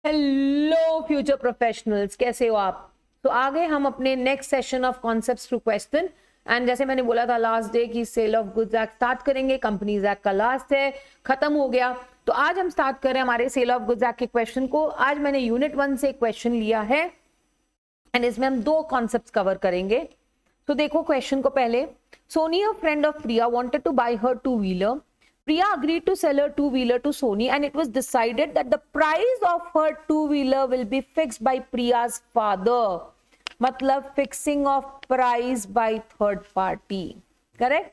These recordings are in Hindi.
हेलो फ्यूचर प्रोफेशनल्स, कैसे हो आप? तो आगे हम अपने next session of concepts to question. And जैसे मैंने बोला था लास्ट डे की sale of goods act start करेंगे, कंपनीज एक्ट का लास्ट है, खत्म हो गया। तो आज हम स्टार्ट करें हमारे सेल ऑफ गुड्स एक्ट के क्वेश्चन को। आज मैंने यूनिट 1 से क्वेश्चन लिया है एंड इसमें हम दो कॉन्सेप्ट्स कवर करेंगे। तो देखो क्वेश्चन को पहले। Soni, a friend of Priya, wanted to buy her two wheeler. Priya agreed to sell her two-wheeler to Sony and it was decided that the price of her two-wheeler will be fixed by Priya's father. मतलब fixing of price by third party. Correct?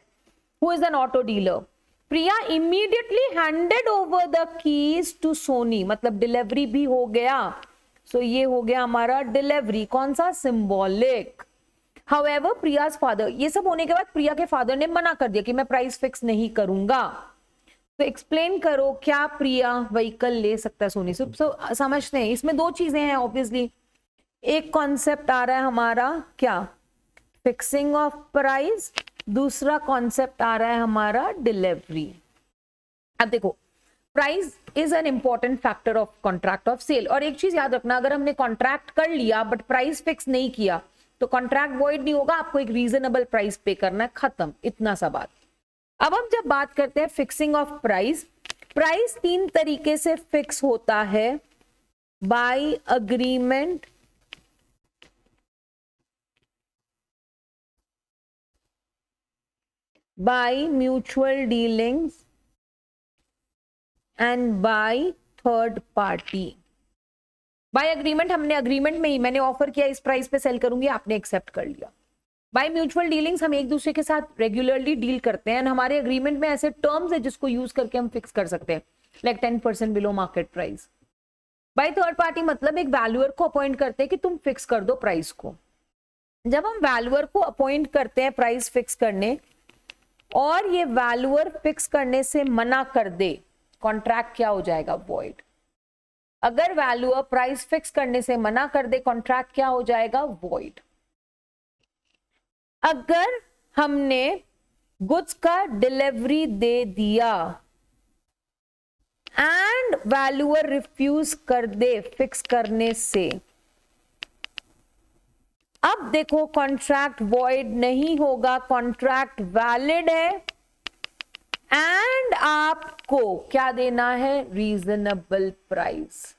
Who is an auto dealer? Priya immediately handed over the keys to Sony. मतलब delivery भी हो गया. So ये हो गया हमारा delivery. कौन सा? Symbolic. However, Priya's father, ये सब होने के बाद प्रिया के फादर ने मना कर दिया कि मैं प्राइस फिक्स नहीं करूंगा। तो एक्सप्लेन करो क्या प्रिया व्हीकल ले सकता है सोनी से। तो समझते हैं, इसमें दो चीजें हैं ऑब्वियसली। एक कॉन्सेप्ट आ रहा है हमारा क्या? Fixing of price. दूसरा कॉन्सेप्ट आ रहा है हमारा डिलीवरी। अब देखो, price is an important factor of contract of sale. और एक चीज याद रखना, अगर हमने कॉन्ट्रैक्ट कर लिया बट प्राइस फिक्स नहीं किया तो कॉन्ट्रैक्ट वॉइड नहीं होगा, आपको एक रीजनेबल प्राइस पे करना है, खत्म, इतना सा बात। अब हम जब बात करते हैं फिक्सिंग ऑफ प्राइस, प्राइस तीन तरीके से फिक्स होता है। By agreement, by mutual dealings and by third party. By agreement, हमने एग्रीमेंट में ही मैंने ऑफर किया इस प्राइस पे सेल करूंगी, आपने एक्सेप्ट कर लिया। बाय म्यूचुअल डीलिंग्स, हम एक दूसरे के साथ रेगुलरली डील करते हैं, हमारे एग्रीमेंट में ऐसे टर्म्स है जिसको यूज करके हम फिक्स कर सकते हैं, like 10% below market price. Bye third party मतलब एक वैल्यूअर को अपॉइंट करते हैं कि तुम फिक्स कर दो प्राइस को। जब हम वैल्यूअर को अपॉइंट करते हैं प्राइस फिक्स करने और ये वैल्यूअर फिक्स करने से मना कर दे, कॉन्ट्रैक्ट क्या हो जाएगा? वॉइड। अगर वैल्यूअर प्राइस फिक्स करने से मना कर दे, कॉन्ट्रैक्ट क्या हो जाएगा? वॉइड। अगर हमने गुड्स का डिलीवरी दे दिया एंड वैल्यूअर रिफ्यूज कर दे फिक्स करने से, अब देखो कॉन्ट्रैक्ट वॉइड नहीं होगा, कॉन्ट्रैक्ट वैलिड है एंड आपको क्या देना है? Reasonable price.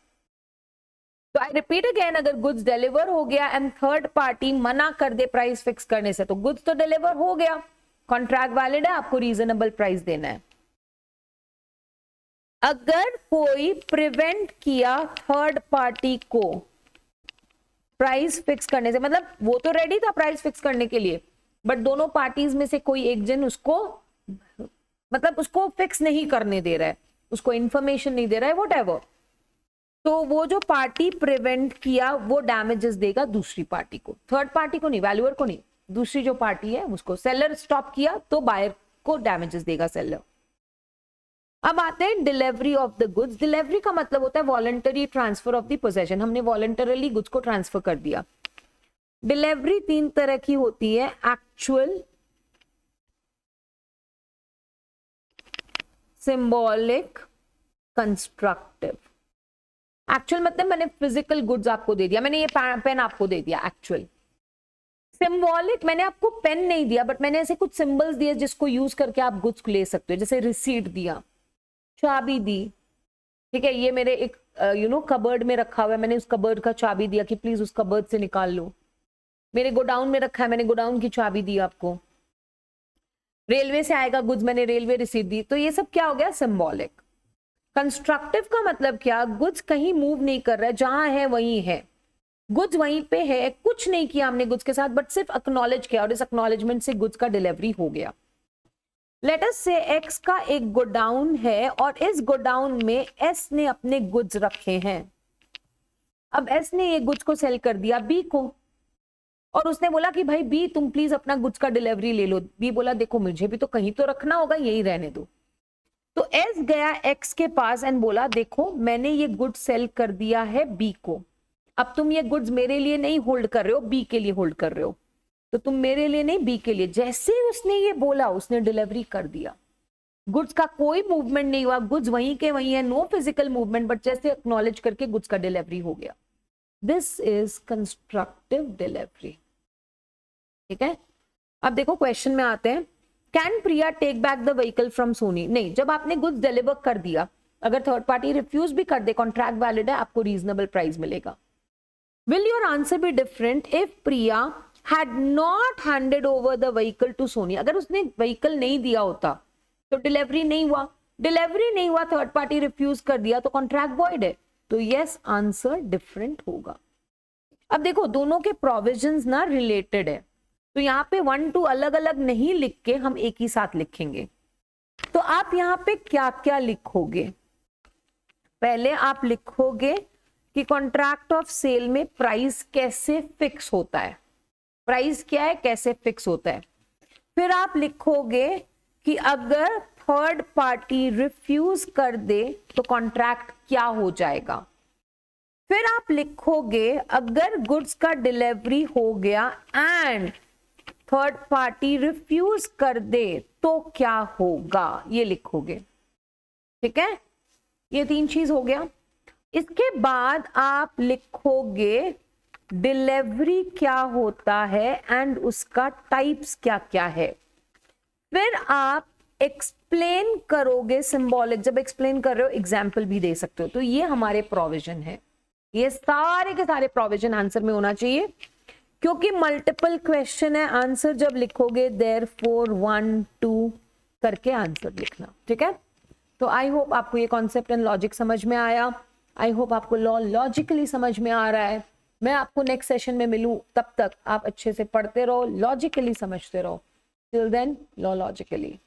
तो आई रिपीट अगेन, अगर गुड्स डिलीवर हो गया एंड थर्ड पार्टी मना कर दे प्राइस फिक्स करने से, तो गुड्स तो डिलीवर हो गया, कॉन्ट्रैक्ट वैलिड है, आपको रीजनेबल प्राइस देना है। अगर कोई प्रिवेंट किया थर्ड पार्टी को प्राइस फिक्स करने से, मतलब वो तो रेडी था प्राइस फिक्स करने के लिए बट दोनों पार्टीज में से कोई एक जन उसको मतलब उसको फिक्स नहीं करने दे रहा है, उसको इंफॉर्मेशन नहीं दे रहा है, व्हाटएवर, तो वो जो पार्टी प्रिवेंट किया वो डैमेजेस देगा दूसरी पार्टी को, थर्ड पार्टी को नहीं, वैल्यूअर को नहीं, दूसरी जो पार्टी है उसको। सेलर स्टॉप किया तो बायर को डैमेजेस देगा सेलर। अब आते हैं delivery of the goods. Delivery का मतलब होता है voluntary transfer of the possession, हमने वॉलंटरली गुड्स को ट्रांसफर कर दिया। डिलीवरी तीन तरह की होती है, एक्चुअल, सिंबॉलिक, कंस्ट्रक्टिव। एक्चुअल मतलब मैंने फिजिकल गुड्स आपको दे दिया, मैंने ये पेन आपको दे दिया एक्चुअल। सिंबॉलिक, मैंने आपको पेन नहीं दिया बट मैंने ऐसे कुछ सिंबल्स दिए जिसको यूज करके आप गुड्स ले सकते हो, जैसे रिसीट दिया, चाबी दी, ठीक है, ये मेरे एक कबर्ड में रखा हुआ है, मैंने उस कबर्ड का चाबी दिया कि प्लीज उस कबर्ड से निकाल लो। मेरे गोडाउन में रखा है, मैंने गोडाउन की चाबी दी आपको। रेलवे से आएगा गुड्स, मैंने रेलवे रिसीट दी। तो ये सब क्या हो गया? सिंबॉलिक। कंस्ट्रक्टिव का मतलब क्या? गुड्स कहीं मूव नहीं कर रहा है, जहां है वहीं है, गुड्स वहीं पे है, कुछ नहीं किया हमने गुड्स के साथ बट सिर्फ एक्नॉलेज किया और इस एक्नॉलेजमेंट से गुड्स का डिलीवरी हो गया। लेट अस से एक्स का एक गोडाउन है और इस गोडाउन में एस ने अपने गुड्स रखे हैं। अब एस ने ये गुड्स को सेल कर दिया बी को और उसने बोला कि भाई बी तुम प्लीज अपना गुड्स का डिलीवरी ले लो। बी बोला देखो मुझे भी तो कहीं तो रखना होगा, यही रहने दो। तो एस गया एक्स के पास एंड बोला देखो मैंने ये गुड्स सेल कर दिया है बी को, अब तुम ये गुड्स मेरे लिए नहीं होल्ड कर रहे हो, बी के लिए होल्ड कर रहे हो, तो तुम मेरे लिए नहीं बी के लिए। जैसे ही उसने ये बोला उसने डिलीवरी कर दिया। गुड्स का कोई मूवमेंट नहीं हुआ, गुड्स वहीं के वहीं है, नो फिजिकल मूवमेंट, बट जैसे एक्नॉलेज करके गुड्स का डिलीवरी हो गया, दिस इज कंस्ट्रक्टिव डिलीवरी। ठीक है, अब देखो क्वेश्चन में आते हैं, can Priya take back the vehicle from Soni? नहीं, जब आपने गुड्स डिलीवर कर दिया, अगर थर्ड पार्टी रिफ्यूज भी कर दे, कॉन्ट्रैक्ट वैलिड है, आपको रीजनेबल प्राइस मिलेगा। Will your answer be different if Priya had not handed over the vehicle to Soni? अगर उसने व्हीकल नहीं दिया होता तो डिलीवरी नहीं हुआ, डिलीवरी नहीं हुआ, थर्ड पार्टी रिफ्यूज कर दिया, तो कॉन्ट्रैक्ट वॉइड है, तो यस आंसर डिफरेंट होगा। अब देखो दोनों के प्रोविजंस ना रिलेटेड है, तो यहाँ पे 1 2 अलग अलग नहीं लिख के हम एक ही साथ लिखेंगे। तो आप यहाँ पे क्या क्या लिखोगे? पहले आप लिखोगे कि कॉन्ट्रैक्ट ऑफ सेल में प्राइस कैसे फिक्स होता है, प्राइस क्या है, कैसे फिक्स होता है। फिर आप लिखोगे कि अगर थर्ड पार्टी रिफ्यूज कर दे तो कॉन्ट्रैक्ट क्या हो जाएगा। फिर आप लिखोगे अगर गुड्स का डिलीवरी हो गया एंड थर्ड पार्टी रिफ्यूज कर दे तो क्या होगा, ये लिखोगे। ठीक है, ये 3 चीज हो गया। इसके बाद आप लिखोगे डिलीवरी क्या होता है एंड उसका टाइप्स क्या क्या है। फिर आप एक्सप्लेन करोगे सिंबॉलिक, जब एक्सप्लेन कर रहे हो एग्जाम्पल भी दे सकते हो। तो ये हमारे प्रोविजन है, ये सारे के सारे प्रोविजन आंसर में होना चाहिए, क्योंकि मल्टीपल क्वेश्चन है। आंसर जब लिखोगे देयरफॉर 1 2 करके आंसर लिखना। ठीक है, तो आई होप आपको ये कॉन्सेप्ट एंड लॉजिक समझ में आया। आई होप आपको लॉ लॉजिकली समझ में आ रहा है। मैं आपको नेक्स्ट सेशन में मिलूं, तब तक आप अच्छे से पढ़ते रहो, लॉजिकली समझते रहो। Till then law logically.